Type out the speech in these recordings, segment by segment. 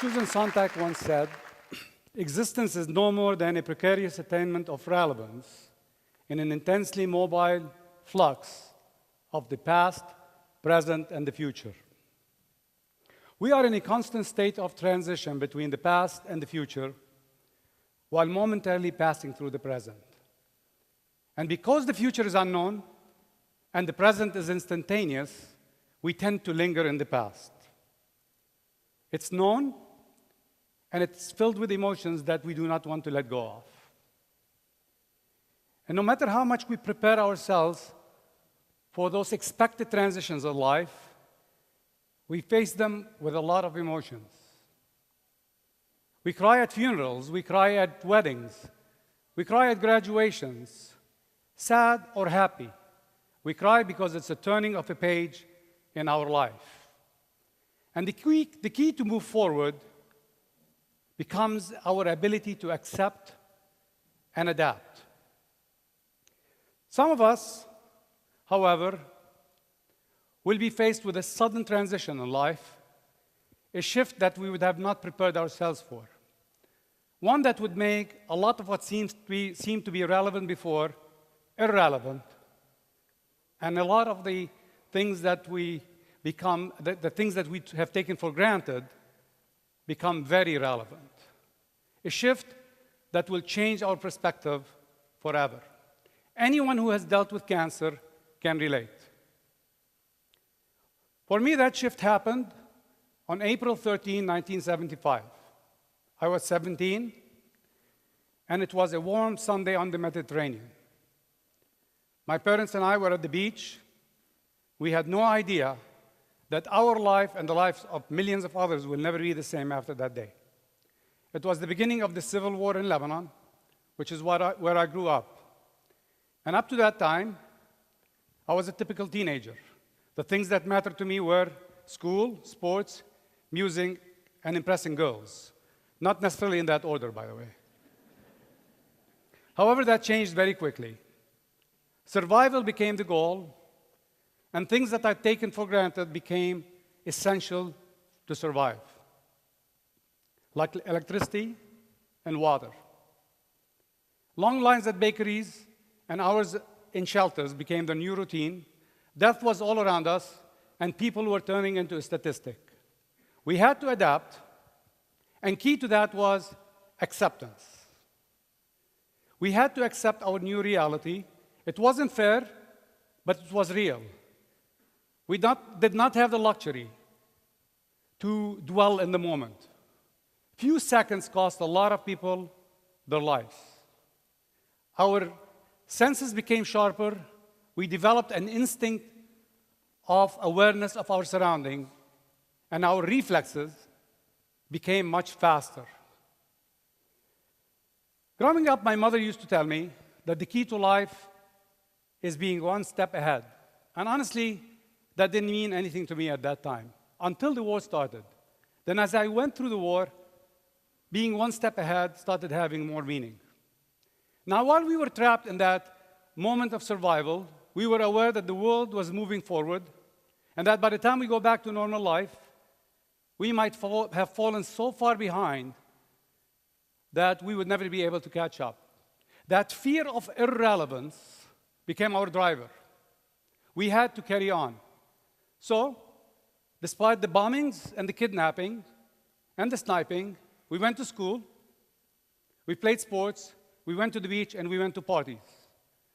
Susan Sontag once said, existence is no more than a precarious attainment of relevance in an intensely mobile flux of the past, present, and the future. We are in a constant state of transition between the past and the future, while momentarily passing through the present. And because the future is unknown and the present is instantaneous, we tend to linger in the past. It's known, and it's filled with emotions that we do not want to let go of. And no matter how much we prepare ourselves for those expected transitions of life, we face them with a lot of emotions. We cry at funerals, we cry at weddings, we cry at graduations, sad or happy. We cry because it's a turning of a page in our life. And the key to move forward becomes our ability to accept and adapt. Some of us, however, will be faced with a sudden transition in life, a shift that we would have not prepared ourselves for. One that would make a lot of what seemed to be relevant before irrelevant, and a lot of the things that we become, the things that we have taken for granted, become very relevant. A shift that will change our perspective forever. Anyone who has dealt with cancer can relate. For me, that shift happened on April 13, 1975. I was 17, and it was a warm Sunday on the Mediterranean. My parents and I were at the beach. We had no idea that our life and the lives of millions of others will never be the same after that day. It was the beginning of the civil war in Lebanon, which is where I grew up. And up to that time, I was a typical teenager. The things that mattered to me were school, sports, music, and impressing girls. Not necessarily in that order, by the way. However, that changed very quickly. Survival became the goal, and things that I'd taken for granted became essential to survive, like electricity and water. Long lines at bakeries and hours in shelters became the new routine. Death was all around us, and people were turning into a statistic. We had to adapt, and key to that was acceptance. We had to accept our new reality. It wasn't fair, but it was real. We did not have the luxury to dwell in the moment. Few seconds cost a lot of people their lives. Our senses became sharper. We developed an instinct of awareness of our surroundings, and our reflexes became much faster. Growing up, my mother used to tell me that the key to life is being one step ahead. And honestly, that didn't mean anything to me at that time, until the war started. Then as I went through the war, being one step ahead started having more meaning. Now, while we were trapped in that moment of survival, we were aware that the world was moving forward, and that by the time we go back to normal life, we might have fallen so far behind that we would never be able to catch up. That fear of irrelevance became our driver. We had to carry on. So, despite the bombings and the kidnapping and the sniping, we went to school, we played sports, we went to the beach, and we went to parties.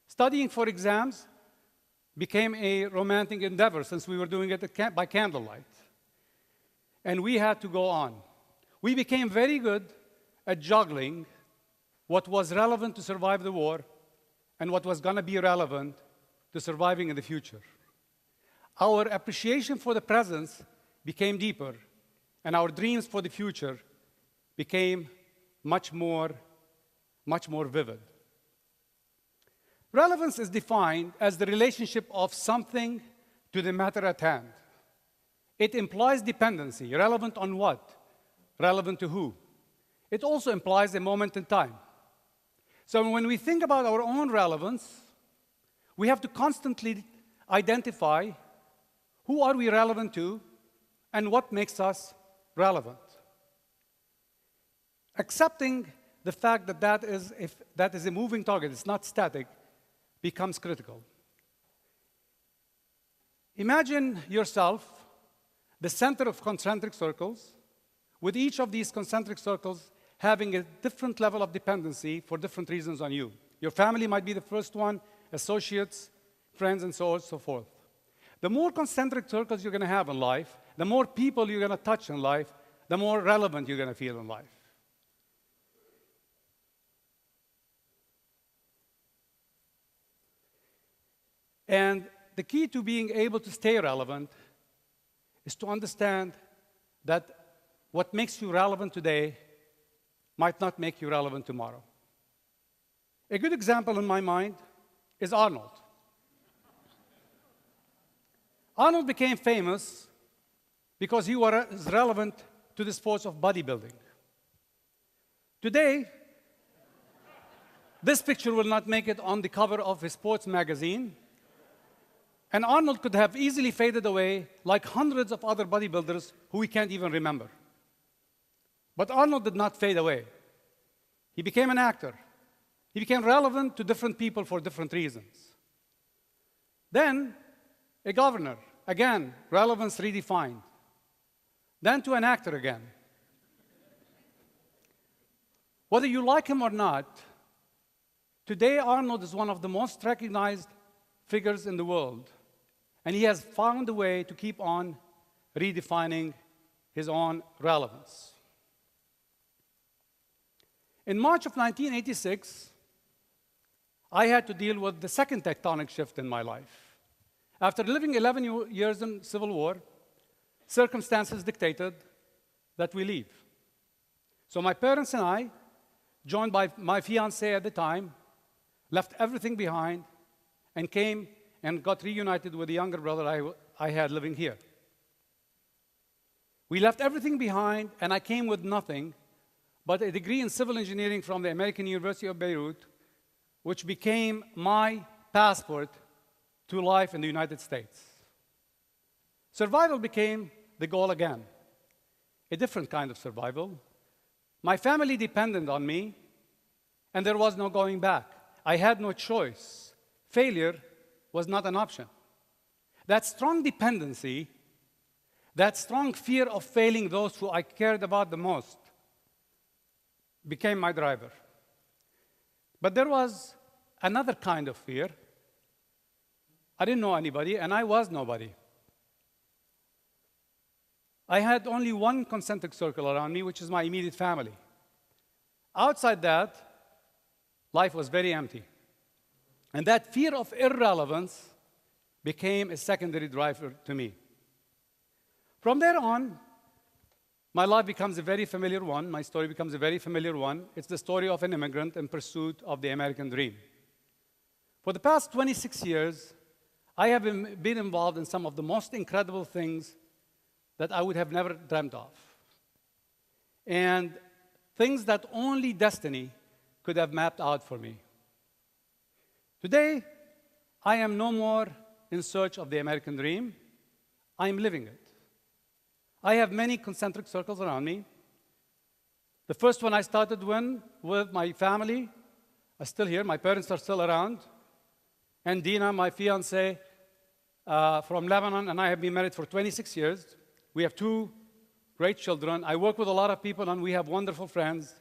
Studying for exams became a romantic endeavor since we were doing it by candlelight. And we had to go on. We became very good at juggling what was relevant to survive the war and what was going to be relevant to surviving in the future. Our appreciation for the present became deeper, and our dreams for the future became much more vivid. Relevance is defined as the relationship of something to the matter at hand. It implies dependency. Relevant on what? Relevant to who? It also implies a moment in time. So when we think about our own relevance, we have to constantly identify who are we relevant to and what makes us relevant. Accepting the fact that that is a moving target, it's not static, becomes critical. Imagine yourself the center of concentric circles, with each of these concentric circles having a different level of dependency for different reasons on you. Your family might be the first one, associates, friends, and so on and so forth. The more concentric circles you're going to have in life, the more people you're going to touch in life, the more relevant you're going to feel in life. And the key to being able to stay relevant is to understand that what makes you relevant today might not make you relevant tomorrow. A good example in my mind is Arnold. Arnold became famous because he was relevant to the sports of bodybuilding. Today, this picture will not make it on the cover of a sports magazine, and Arnold could have easily faded away like hundreds of other bodybuilders who we can't even remember. But Arnold did not fade away. He became an actor. He became relevant to different people for different reasons. Then, a governor, again, relevance redefined. Then to an actor again. Whether you like him or not, today Arnold is one of the most recognized figures in the world. And he has found a way to keep on redefining his own relevance. In March of 1986, I had to deal with the second tectonic shift in my life. After living 11 years in civil war, circumstances dictated that we leave. So my parents and I, joined by my fiancée at the time, left everything behind and came and got reunited with the younger brother I had living here. We left everything behind, and I came with nothing but a degree in civil engineering from the American University of Beirut, which became my passport to life in the United States. Survival became the goal again, a different kind of survival. My family depended on me, and there was no going back. I had no choice. Failure was not an option. That strong dependency, that strong fear of failing those who I cared about the most, became my driver. But there was another kind of fear. I didn't know anybody, and I was nobody. I had only one concentric circle around me, which is my immediate family. Outside that, life was very empty. And that fear of irrelevance became a secondary driver to me. From there on, my life becomes a very familiar one. My story becomes a very familiar one. It's the story of an immigrant in pursuit of the American dream. For the past 26 years, I have been involved in some of the most incredible things that I would have never dreamt of. And things that only destiny could have mapped out for me. Today, I am no more in search of the American dream. I am living it. I have many concentric circles around me. The first one I started with my family are still here. My parents are still around. And Dina, my fiancée from Lebanon, and I have been married for 26 years. We have 2 great children. I work with a lot of people, and we have wonderful friends.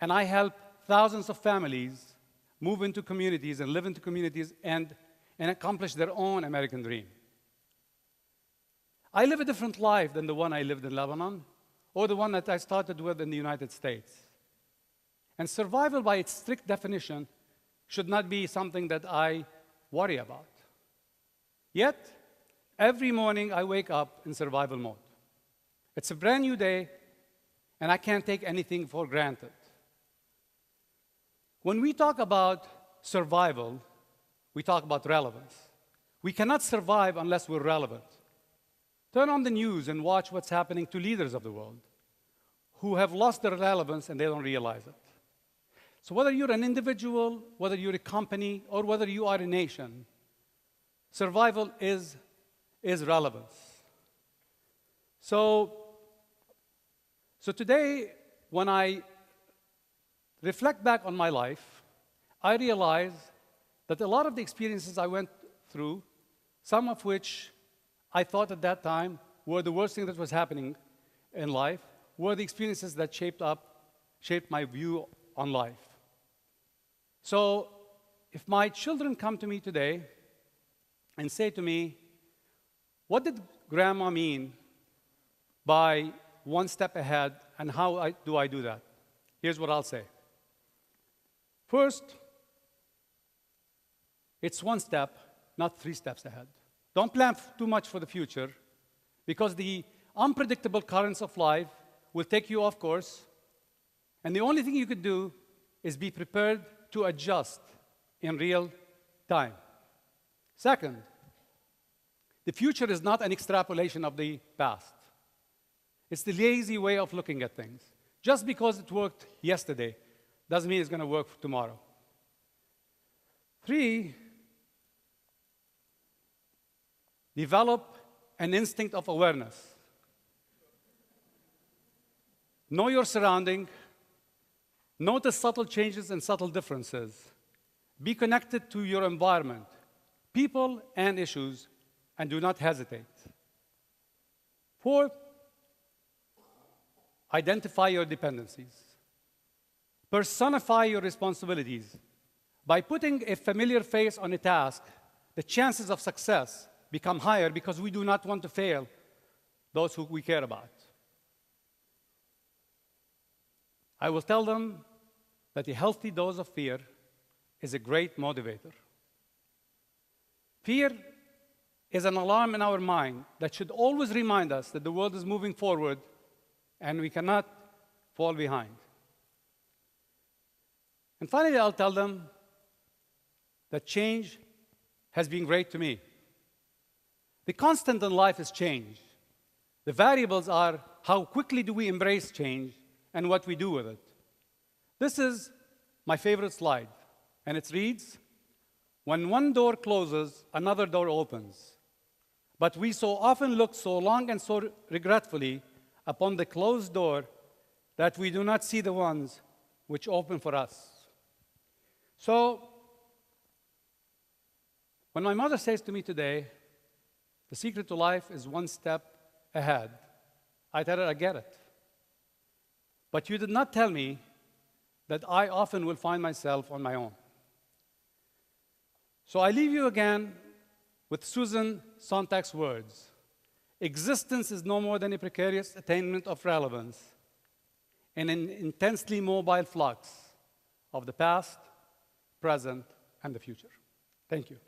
And I help thousands of families move into communities and live into communities and accomplish their own American dream. I live a different life than the one I lived in Lebanon or the one that I started with in the United States. And survival, by its strict definition, should not be something that I worry about. Yet, every morning I wake up in survival mode. It's a brand new day, and I can't take anything for granted. When we talk about survival, we talk about relevance. We cannot survive unless we're relevant. Turn on the news and watch what's happening to leaders of the world who have lost their relevance and they don't realize it. So whether you're an individual, whether you're a company, or whether you are a nation, survival is relevance. So today, when I reflect back on my life, I realize that a lot of the experiences I went through, some of which I thought at that time were the worst thing that was happening in life, were the experiences that shaped my view on life. So if my children come to me today and say to me, what did Grandma mean by one step ahead, and how do I do that? Here's what I'll say. First, it's one step, not 3 steps ahead. Don't plan too much for the future, because the unpredictable currents of life will take you off course, and the only thing you could do is be prepared to adjust in real time. Second, the future is not an extrapolation of the past. It's the lazy way of looking at things. Just because it worked yesterday doesn't mean it's going to work tomorrow. 3, develop an instinct of awareness. Know your surrounding. Notice subtle changes and subtle differences. Be connected to your environment, people and issues, and do not hesitate. 4, identify your dependencies. Personify your responsibilities. By putting a familiar face on a task, the chances of success become higher because we do not want to fail those who we care about. I will tell them that a healthy dose of fear is a great motivator. Fear is an alarm in our mind that should always remind us that the world is moving forward and we cannot fall behind. And finally, I'll tell them that change has been great to me. The constant in life is change. The variables are how quickly do we embrace change and what we do with it. This is my favorite slide, and it reads, "When one door closes, another door opens. But we so often look so long and so regretfully upon the closed door that we do not see the ones which open for us." So, when my mother says to me today, the secret to life is one step ahead, I tell her, I get it. But you did not tell me that I often will find myself on my own. So I leave you again with Susan Sontag's words. Existence is no more than a precarious attainment of relevance in an intensely mobile flux of the past, present, and the future. Thank you.